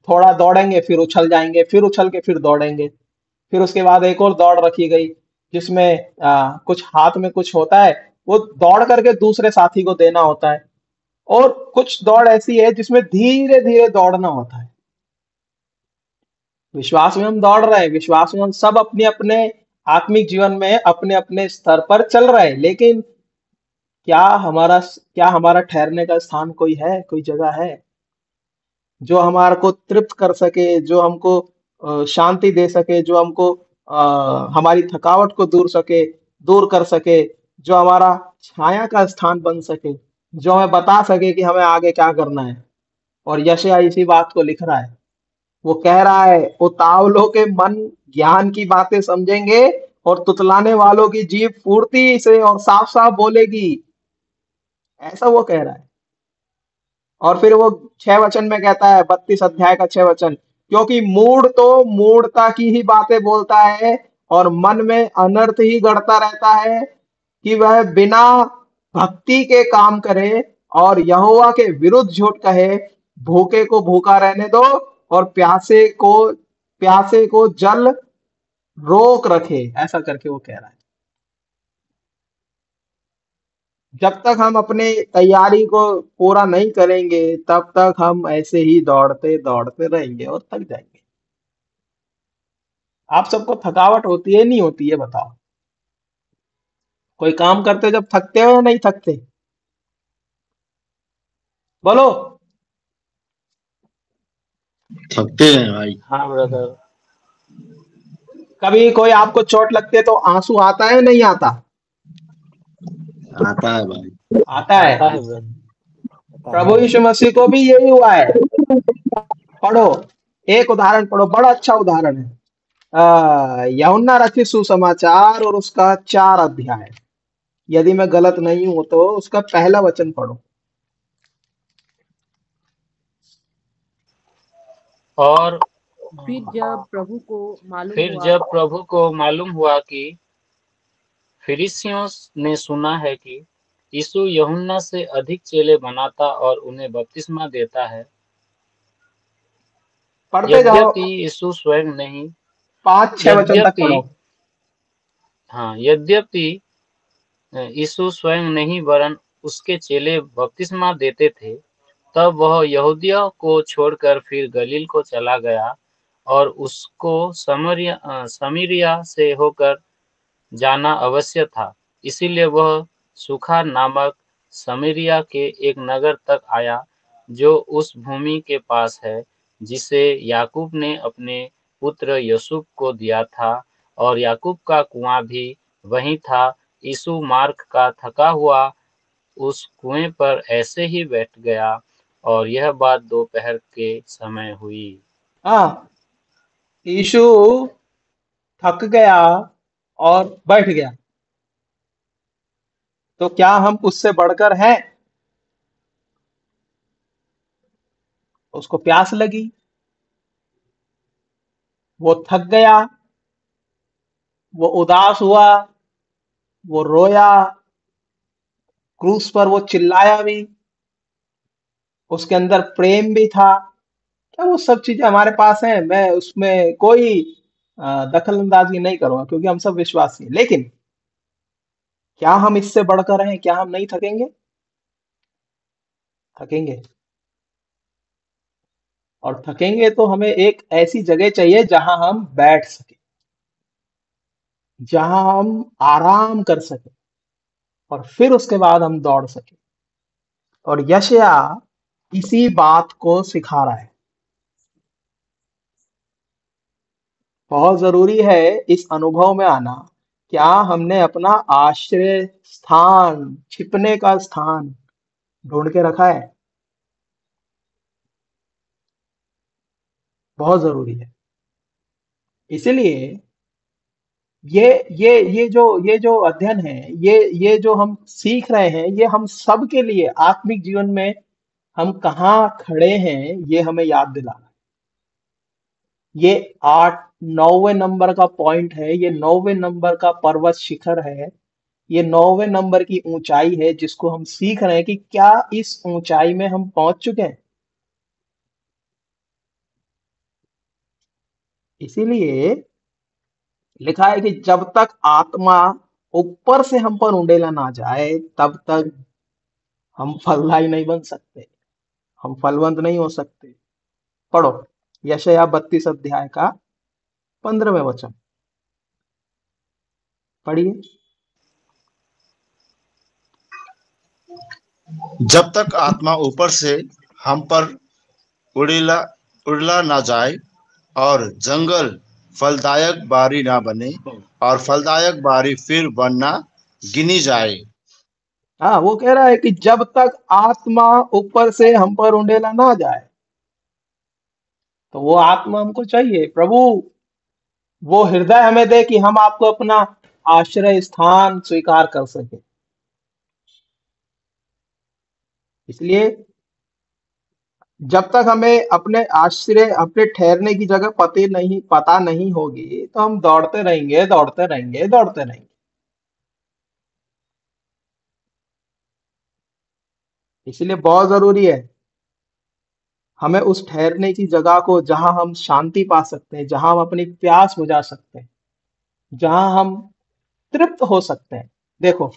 थोड़ा दौड़ेंगे फिर उछल जाएंगे, फिर उछल के फिर दौड़ेंगे। फिर उसके बाद एक और दौड़ रखी गई जिसमें कुछ हाथ में कुछ होता है, वो दौड़ करके दूसरे साथी को देना होता है। और कुछ दौड़ ऐसी है जिसमें धीरे धीरे दौड़ना होता है। विश्वास में हम दौड़ रहे हैं, विश्वास में हम सब अपने अपने आत्मिक जीवन में अपने अपने स्तर पर चल रहे हैं, लेकिन क्या हमारा ठहरने का स्थान कोई है, कोई जगह है जो हमारे को तृप्त कर सके, जो हमको शांति दे सके, जो हमको हमारी थकावट को दूर कर सके, जो हमारा छाया का स्थान बन सके? जो हमें बता सके कि हमें आगे क्या करना है। और यशायाह इसी बात को लिख रहा है। वो कह रहा है, उतावलों के मन ज्ञान की बातें समझेंगे और तुतलाने वालों की जीभ फुर्ती से और साफ साफ बोलेगी, ऐसा वो कह रहा है। और फिर वो 6 वचन में कहता है, 32 अध्याय का 6 वचन, क्योंकि मूढ़ तो मूढ़ता की ही बातें बोलता है और मन में अनर्थ ही गढ़ता रहता है, कि वह बिना भक्ति के काम करे और यहोवा के विरुद्ध झूठ कहे। भूखे को भूखा रहने दो और प्यासे को जल रोक रखे, ऐसा करके वो कह रहा है। जब तक हम अपने तैयारी को पूरा नहीं करेंगे तब तक हम ऐसे ही दौड़ते दौड़ते रहेंगे और थक जाएंगे। आप सबको थकावट होती है नहीं होती है, बताओ? कोई काम करते जब थकते हो या नहीं थकते? बोलो। थकते हैं भाई। हाँ ब्रदर। कभी कोई आपको चोट लगती है तो आंसू आता है नहीं आता? आता है भाई। आता है। आता है ब्रदर। प्रभु यीशु मसीह को भी यही हुआ है। पढ़ो, एक उदाहरण पढ़ो, बड़ा अच्छा उदाहरण है। यूहन्ना रचित सुसमाचार और उसका 4 अध्याय, यदि मैं गलत नहीं हूं तो उसका पहला वचन पढ़ो। और फिर जब प्रभु को मालूम हुआ कि फरीसियों ने सुना है कि यीशु यूहन्ना से अधिक चेले बनाता और उन्हें बपतिस्मा देता है, पढ़ते जाओ, यद्यपि यीशु स्वयं नहीं 5-6 वचन तक पढ़ो। यद्यपि यीशु स्वयं नहीं वरन उसके चेले बपतिस्मा देते थे, तब वह यहूदिया को छोड़कर फिर गलील को चला गया और उसको समरिया से होकर जाना अवश्य था। इसीलिए वह सुखार नामक समरिया के एक नगर तक आया जो उस भूमि के पास है जिसे याकूब ने अपने पुत्र यूसुफ को दिया था, और याकूब का कुआं भी वहीं था। यीशु मार्ग का थका हुआ उस कुएं पर ऐसे ही बैठ गया, और यह बात दोपहर के समय हुई। यीशु थक गया और बैठ गया, तो क्या हम उससे बढ़कर हैं? उसको प्यास लगी, वो थक गया, वो उदास हुआ, वो रोया, क्रूस पर वो चिल्लाया भी, उसके अंदर प्रेम भी था। क्या वो सब चीजें हमारे पास हैं? मैं उसमें कोई दखल अंदाजी नहीं करूंगा क्योंकि हम सब विश्वासी हैं। लेकिन क्या हम इससे बढ़कर हैं? क्या हम नहीं थकेंगे? थकेंगे। और थकेंगे तो हमें एक ऐसी जगह चाहिए जहां हम बैठ सके, जहां हम आराम कर सके, और फिर उसके बाद हम दौड़ सके। और यशायाह इसी बात को सिखा रहा है। बहुत जरूरी है इस अनुभव में आना। क्या हमने अपना आश्रय स्थान, छिपने का स्थान ढूंढ के रखा है? बहुत जरूरी है। इसीलिए ये जो अध्ययन है, ये जो हम सीख रहे हैं, ये हम सब के लिए आत्मिक जीवन में हम कहाँ खड़े हैं ये हमें याद दिलाना है। ये 9वें नंबर का पॉइंट है, ये 9वें नंबर का पर्वत शिखर है, ये 9वें नंबर की ऊंचाई है जिसको हम सीख रहे हैं कि क्या इस ऊंचाई में हम पहुंच चुके हैं। इसीलिए लिखा है कि जब तक आत्मा ऊपर से हम पर उंडेला ना जाए तब तक हम फलदायी नहीं बन सकते, हम फलवंत नहीं हो सकते। पढ़ो यशायाह 32 अध्याय का 15वें वचन पढ़िए। जब तक आत्मा ऊपर से हम पर उड़ला ना जाए और जंगल फलदायक बारी ना बने और फलदायक बारी फिर बनना गिनी जाए। हाँ, वो कह रहा है कि जब तक आत्मा ऊपर से हम पर उंडेला ना जाए, तो वो आत्मा हमको चाहिए। प्रभु वो हृदय हमें दे कि हम आपको अपना आश्रय स्थान स्वीकार कर सके। इसलिए जब तक हमें अपने आश्रय, अपने ठहरने की जगह पता नहीं होगी, तो हम दौड़ते रहेंगे, दौड़ते रहेंगे, दौड़ते रहेंगे। इसलिए बहुत जरूरी है हमें उस ठहरने की जगह को, जहां हम शांति पा सकते हैं, जहां हम अपनी प्यास बुझा सकते हैं, जहां हम तृप्त हो सकते हैं। देखो,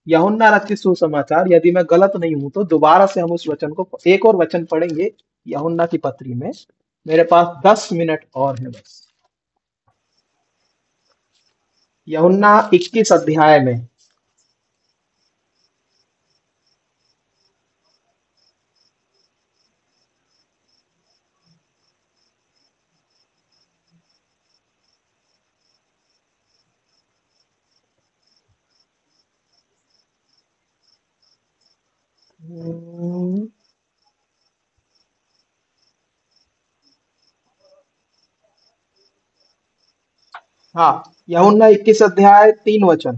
यूहन्ना रचित सुसमाचार, यदि मैं गलत नहीं हूं तो दोबारा से हम उस वचन को, एक और वचन पढ़ेंगे यूहन्ना की पत्री में। मेरे पास 10 मिनट और है बस। यूहन्ना 21 अध्याय में हाँ, यूहन्ना 21 अध्याय 3 वचन।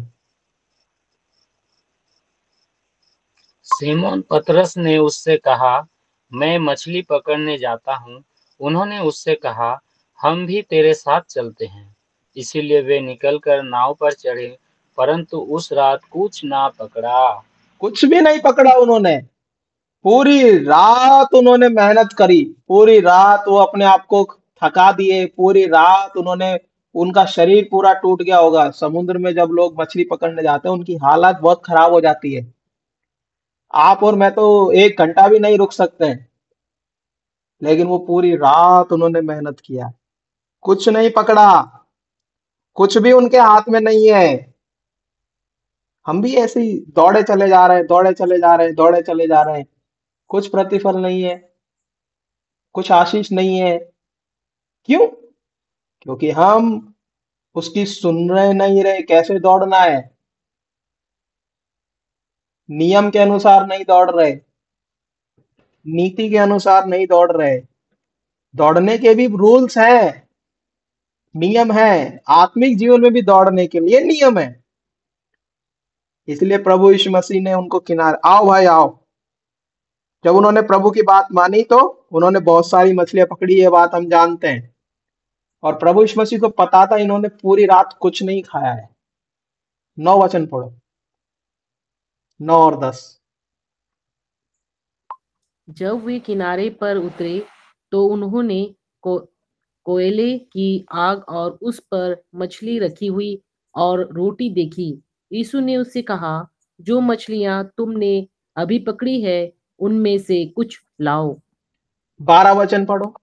सीमोन पतरस ने उससे कहा, मैं मछली पकड़ने जाता हूँ। उन्होंने उससे कहा, हम भी तेरे साथ चलते हैं। इसीलिए वे निकलकर नाव पर चढ़े, परंतु उस रात कुछ ना पकड़ा। कुछ भी नहीं पकड़ा उन्होंने। पूरी रात उन्होंने मेहनत करी, पूरी रात वो अपने आप को थका दिए, पूरी रात उन्होंने, उनका शरीर पूरा टूट गया होगा। समुद्र में जब लोग मछली पकड़ने जाते हैं, उनकी हालत बहुत खराब हो जाती है। आप और मैं तो 1 घंटा भी नहीं रुक सकते हैं, लेकिन वो पूरी रात उन्होंने मेहनत किया, कुछ नहीं पकड़ा, कुछ भी उनके हाथ में नहीं है। हम भी ऐसे ही दौड़े चले जा रहे हैं, दौड़े चले जा रहे हैं, दौड़े चले जा रहे हैं, कुछ प्रतिफल नहीं है, कुछ आशीष नहीं है। क्यों? क्योंकि हम उसकी सुन रहे नहीं रहे। कैसे दौड़ना है? नियम के अनुसार नहीं दौड़ रहे, नीति के अनुसार नहीं दौड़ रहे। दौड़ने के भी रूल्स हैं, नियम है। आत्मिक जीवन में भी दौड़ने के लिए नियम है। इसलिए प्रभु यीशु मसीह ने उनको किनारे, आओ भाई आओ। जब उन्होंने प्रभु की बात मानी तो उन्होंने बहुत सारी मछलियां पकड़ी, ये बात हम जानते हैं। और प्रभु यीशु मसीह को पता था इन्होंने पूरी रात कुछ नहीं खाया है। 9 वचन पढ़ो, 9 और 10। जब वे किनारे पर उतरे तो उन्होंने कोयले की आग और उस पर मछली रखी हुई और रोटी देखी। यीशु ने उससे कहा, जो मछलियां तुमने अभी पकड़ी है उनमें से कुछ लाओ। 12 वचन पढ़ो।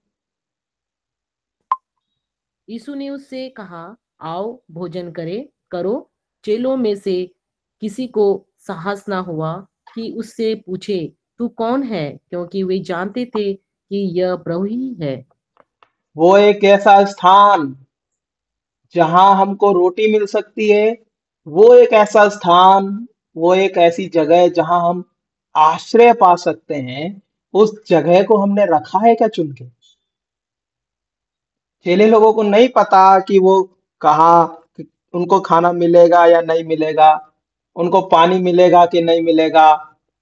यीशु ने उससे कहा, आओ भोजन करो। चेलों में से किसी को साहस ना हुआ कि उससे पूछे, तू कौन है, क्योंकि वे जानते थे कि यह प्रभु ही है। वो एक ऐसा स्थान जहां हमको रोटी मिल सकती है, वो एक ऐसा स्थान, वो एक ऐसी जगह जहां हम आश्रय पा सकते हैं, उस जगह को हमने रखा है क्या चुन के? चेले लोगों को नहीं पता कि वो कहाँ, कि उनको खाना मिलेगा या नहीं मिलेगा, उनको पानी मिलेगा कि नहीं मिलेगा,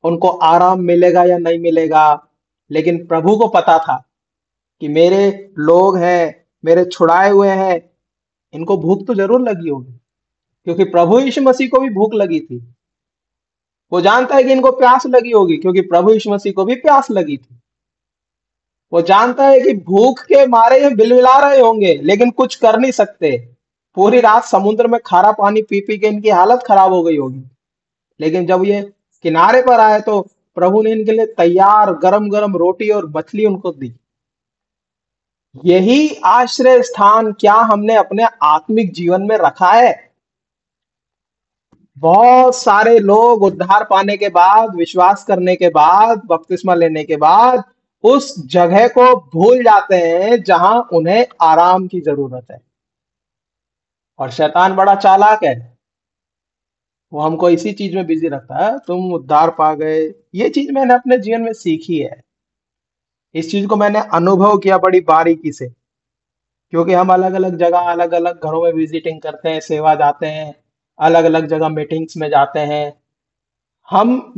उनको आराम मिलेगा या नहीं मिलेगा। लेकिन प्रभु को पता था कि मेरे लोग हैं, मेरे छुड़ाए हुए हैं, इनको भूख तो जरूर लगी होगी, क्योंकि प्रभु यीशु मसीह को भी भूख लगी थी। वो जानता है कि इनको प्यास लगी होगी, क्योंकि प्रभु यीशु मसीह को भी प्यास लगी थी। वो जानता है कि भूख के मारे ये बिलबिला रहे होंगे, लेकिन कुछ कर नहीं सकते। पूरी रात समुद्र में खारा पानी पी पी के इनकी हालत खराब हो गई होगी। लेकिन जब ये किनारे पर आए तो प्रभु ने इनके लिए तैयार गरम गरम रोटी और मछली उनको दी। यही आश्रय स्थान क्या हमने अपने आत्मिक जीवन में रखा है? बहुत सारे लोग उद्धार पाने के बाद, विश्वास करने के बाद, बपतिस्मा लेने के बाद उस जगह को भूल जाते हैं जहां उन्हें आराम की जरूरत है। और शैतान बड़ा चालाक है, वो हमको इसी चीज में बिजी रखता है, तुम उद्धार पा गए। ये चीज मैंने अपने जीवन में सीखी है, इस चीज को मैंने अनुभव किया बड़ी बारीकी से, क्योंकि हम अलग अलग जगह अलग अलग घरों में विजिटिंग करते हैं, सेवा जाते हैं, अलग अलग जगह मीटिंग्स में जाते हैं।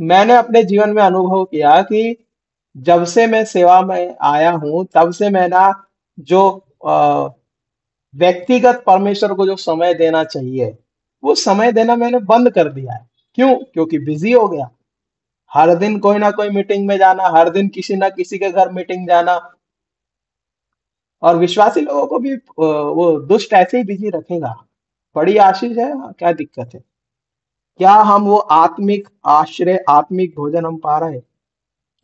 मैंने अपने जीवन में अनुभव किया कि जब से मैं सेवा में आया हूं तब से मैं ना जो अ, व्यक्तिगत परमेश्वर को जो समय देना चाहिए वो समय देना मैंने बंद कर दिया है। क्यों? क्योंकि बिजी हो गया, हर दिन कोई ना कोई मीटिंग में जाना, हर दिन किसी ना किसी के घर मीटिंग जाना। और विश्वासी लोगों को भी वो दुष्ट ऐसे ही बिजी रखेगा। बड़ी आशीष है, क्या दिक्कत है? क्या हम वो आत्मिक आश्रय, आत्मिक भोजन हम पा रहे हैं?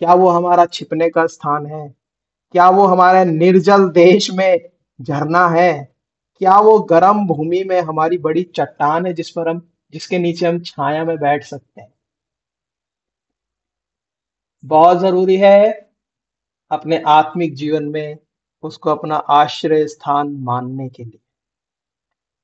क्या वो हमारा छिपने का स्थान है? क्या वो हमारे निर्जल देश में झरना है? क्या वो गर्म भूमि में हमारी बड़ी चट्टान है जिसके नीचे हम छाया में बैठ सकते हैं? बहुत जरूरी है अपने आत्मिक जीवन में उसको अपना आश्रय स्थान मानने के लिए,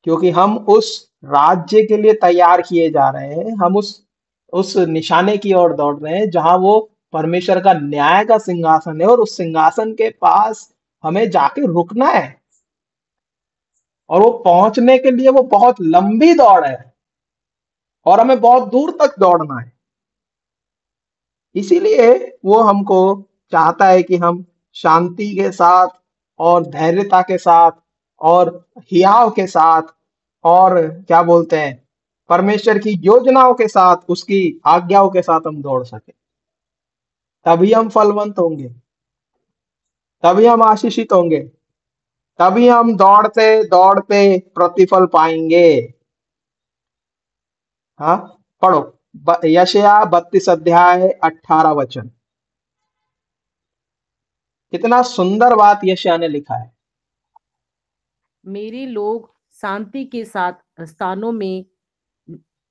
क्योंकि हम उस राज्य के लिए तैयार किए जा रहे हैं। हम उस निशाने की ओर दौड़ रहे हैं जहां वो परमेश्वर का न्याय का सिंहासन है, और उस सिंहासन के पास हमें जाके रुकना है। और वो पहुंचने के लिए वो बहुत लंबी दौड़ है, और हमें बहुत दूर तक दौड़ना है। इसीलिए वो हमको चाहता है कि हम शांति के साथ और धैर्यता के साथ और हियाव के साथ और क्या बोलते हैं, परमेश्वर की योजनाओं के साथ, उसकी आज्ञाओं के साथ हम दौड़ सके। तभी हम फलवंत होंगे, तभी हम आशीषित होंगे, तभी हम दौड़ते दौड़ते प्रतिफल पाएंगे। हाँ, पढ़ो यशायाह 32 अध्याय 18 वचन। कितना सुंदर बात यशायाह ने लिखा है। मेरे लोग शांति के साथ स्थानों में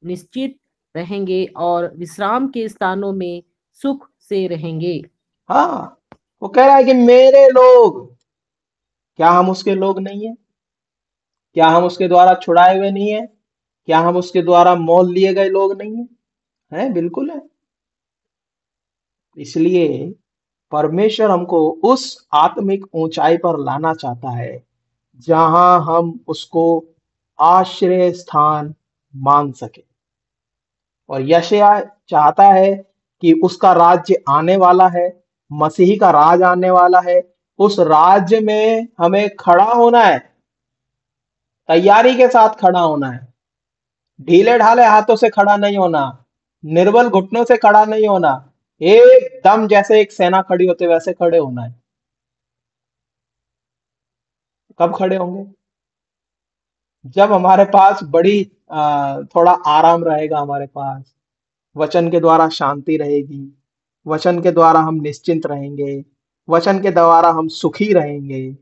निश्चित रहेंगे और विश्राम के स्थानों में सुख से रहेंगे। हाँ, वो कह रहा है कि मेरे लोग, क्या हम उसके लोग नहीं है? क्या हम उसके द्वारा छुड़ाए हुए नहीं है? क्या हम उसके द्वारा मोल लिए गए लोग नहीं है? हैं, बिल्कुल है। इसलिए परमेश्वर हमको उस आत्मिक ऊंचाई पर लाना चाहता है जहां हम उसको आश्रय स्थान मान सके। और यशायाह चाहता है कि उसका राज्य आने वाला है, मसीही का राज आने वाला है। उस राज्य में हमें खड़ा होना है, तैयारी के साथ खड़ा होना है। ढीले ढाले हाथों से खड़ा नहीं होना, निर्बल घुटनों से खड़ा नहीं होना, एकदम जैसे एक सेना खड़ी होते वैसे खड़े होना है। कब खड़े होंगे? जब हमारे पास थोड़ा आराम रहेगा, हमारे पास वचन के द्वारा शांति रहेगी, वचन के द्वारा हम निश्चिंत रहेंगे, वचन के द्वारा हम सुखी रहेंगे,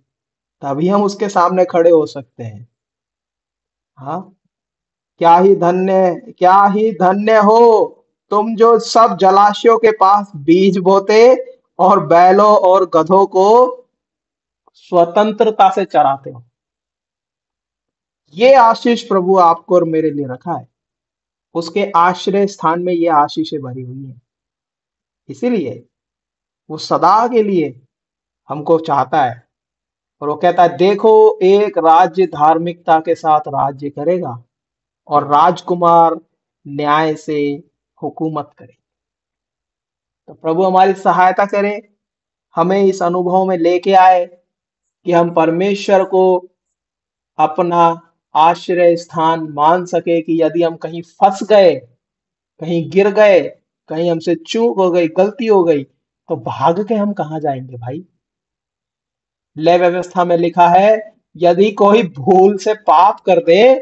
तभी हम उसके सामने खड़े हो सकते हैं। हाँ, क्या ही धन्य हो तुम जो सब जलाशयों के पास बीज बोते और बैलों और गधों को स्वतंत्रता से चराते हो। ये आशीष प्रभु आपको और मेरे लिए रखा है, उसके आश्रय स्थान में ये आशीषें भरी हुई है। इसीलिए वो सदा के लिए हमको चाहता है, और वो कहता है देखो एक राज्य धार्मिकता के साथ राज्य करेगा और राजकुमार न्याय से हुकूमत करे। तो प्रभु हमारी सहायता करे, हमें इस अनुभव में लेके आए कि हम परमेश्वर को अपना आश्रय स्थान मान सके, कि यदि हम कहीं फंस गए, कहीं गिर गए, कहीं हमसे चूक हो गई, गलती हो गई, तो भाग के हम कहाँ जाएंगे भाई? लय व्यवस्था में लिखा है यदि कोई भूल से पाप कर दे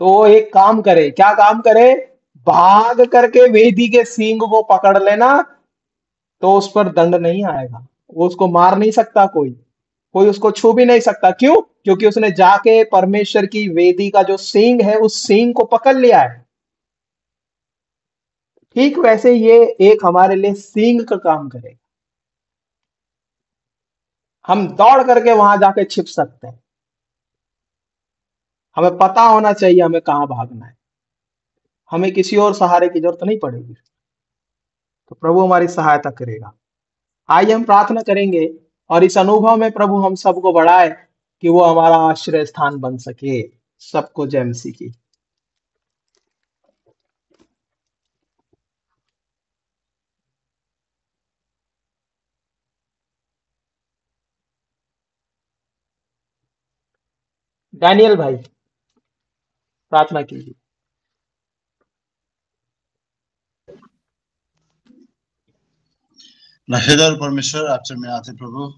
तो वो एक काम करे। क्या काम करे? भाग करके वेदी के सींग को पकड़ लेना, तो उस पर दंड नहीं आएगा। वो उसको मार नहीं सकता, कोई उसको छू भी नहीं सकता। क्यों? क्योंकि उसने जाके परमेश्वर की वेदी का जो सींग है उस सींग को पकड़ लिया है। ठीक वैसे ये एक हमारे लिए सींग का काम करेगा। हम दौड़ करके वहां जाके छिप सकते हैं। हमें पता होना चाहिए हमें कहां भागना है, हमें किसी और सहारे की जरूरत नहीं पड़ेगी, तो प्रभु हमारी सहायता करेगा। आइए हम प्रार्थना करेंगे और इस अनुभव में प्रभु हम सबको बढ़ाए कि वो हमारा आश्रय स्थान बन सके। सबको जय मसीह की। डैनियल भाई प्रार्थना कीजिए। हृदय परमेश्वर, आप चरण में आते प्रभु,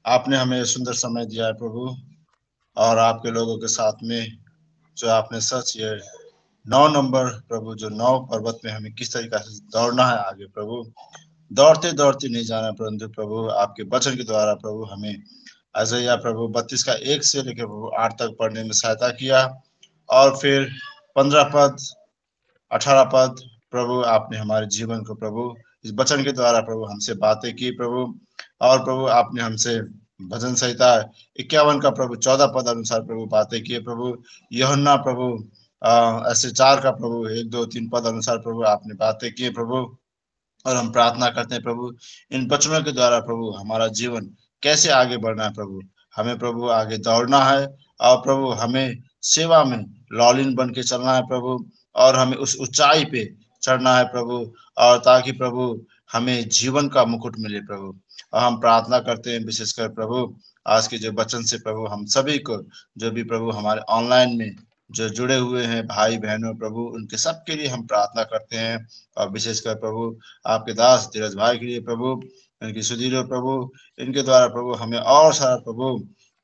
आपने हमें सुंदर समय दिया है प्रभु, और आपके लोगों के साथ में जो आपने सच ये 9 नंबर प्रभु, जो 9 पर्वत में हमें किस तरीका से दौड़ना है आगे प्रभु, दौड़ते दौड़ते नहीं जाना, परंतु प्रभु आपके वचन के द्वारा प्रभु हमें यशायाह प्रभु 32 का 1 से लेकर प्रभु 8 तक पढ़ने में सहायता किया, और फिर 15 पद 18 पद प्रभु आपने हमारे जीवन को प्रभु इस वचन के द्वारा प्रभु हमसे बातें की प्रभु, और प्रभु आपने हमसे भजन संहिता 51 का प्रभु 14 पद अनुसार प्रभु बातें किए प्रभु, यूहन्ना प्रभु ऐसे 4 का प्रभु 1 2 3 पद अनुसार प्रभु आपने बातें किए प्रभु। और हम प्रार्थना करते हैं प्रभु इन वचनों के द्वारा प्रभु हमारा जीवन कैसे आगे बढ़ना है प्रभु, हमें प्रभु आगे दौड़ना है, और प्रभु हमें सेवा में लॉलिन बन के चलना है प्रभु, और हमें उस ऊंचाई पे चढ़ना है प्रभु, और ताकि प्रभु हमें जीवन का मुकुट मिले प्रभु। और हम प्रार्थना करते हैं विशेषकर प्रभु आज के जो वचन से प्रभु हम सभी को, जो भी प्रभु हमारे ऑनलाइन में जो जुड़े हुए हैं भाई बहनों प्रभु, उनके सब के लिए हम प्रार्थना करते हैं, और विशेषकर प्रभु आपके दास धीरज भाई के लिए प्रभु, इनकी सुधीर प्रभु, इनके द्वारा प्रभु हमें और सारा प्रभु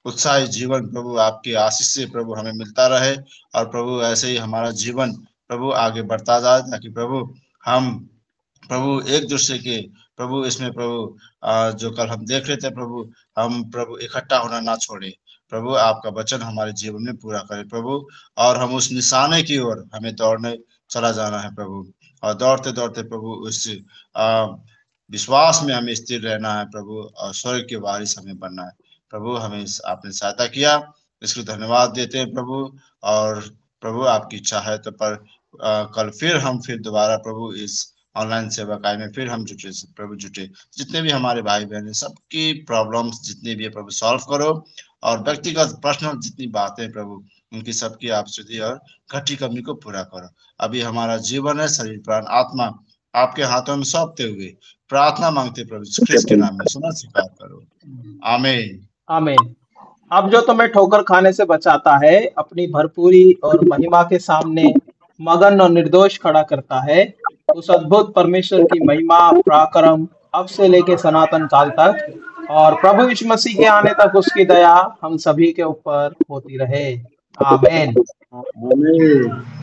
उत्साही जीवन प्रभु आपके आशीष से प्रभु हमें मिलता रहे, और प्रभु ऐसे ही हमारा जीवन प्रभु आगे बढ़ता जाए, ताकि प्रभु हम प्रभु एक दूसरे के प्रभु इसमें प्रभु जो कल हम देख रहे थे प्रभु, हम प्रभु इकट्ठा होना ना छोड़े प्रभु, आपका वचन हमारे जीवन में पूरा करे प्रभु, और हम उस निशाने की ओर हमें दौड़ने चला जाना है प्रभु, और दौड़ते दौड़ते प्रभु उस विश्वास में हमें स्थिर रहना है प्रभु, और स्वर्ग के वारिस हमें बनना है प्रभु। हमें आपने सहायता किया, इसको धन्यवाद देते हैं प्रभु, और प्रभु आपकी इच्छा है तो पर कल फिर हम फिर दोबारा प्रभु इस ऑनलाइन सेवा काय में फिर हम जुटे प्रभु, जुटे जितने भी हमारे भाई बहन हैं सबकी प्रॉब्लम्स जितनी भी है प्रभु सॉल्व करो, और व्यक्तिगत पर्सनल जितनी बातें प्रभु उनकी सबकी आप स्तुति और घटी कमी को पूरा करो। अभी हमारा जीवन है, शरीर प्राण आत्मा आपके हाथों में सौंपते हुए प्रार्थना मांगते प्रभु ख्रिस्त के नाम में सुना स्वीकार करो, आमीन आमीन। अब जो तुम्हें ठोकर खाने से बचाता है, अपनी भरपूरी और महिमा के सामने मगन और निर्दोष खड़ा करता है, उस अद्भुत परमेश्वर की महिमा पराक्रम अब से लेके सनातन काल तक और प्रभु यीशु मसीह के आने तक उसकी दया हम सभी के ऊपर होती रहे, आमीन। आमीन।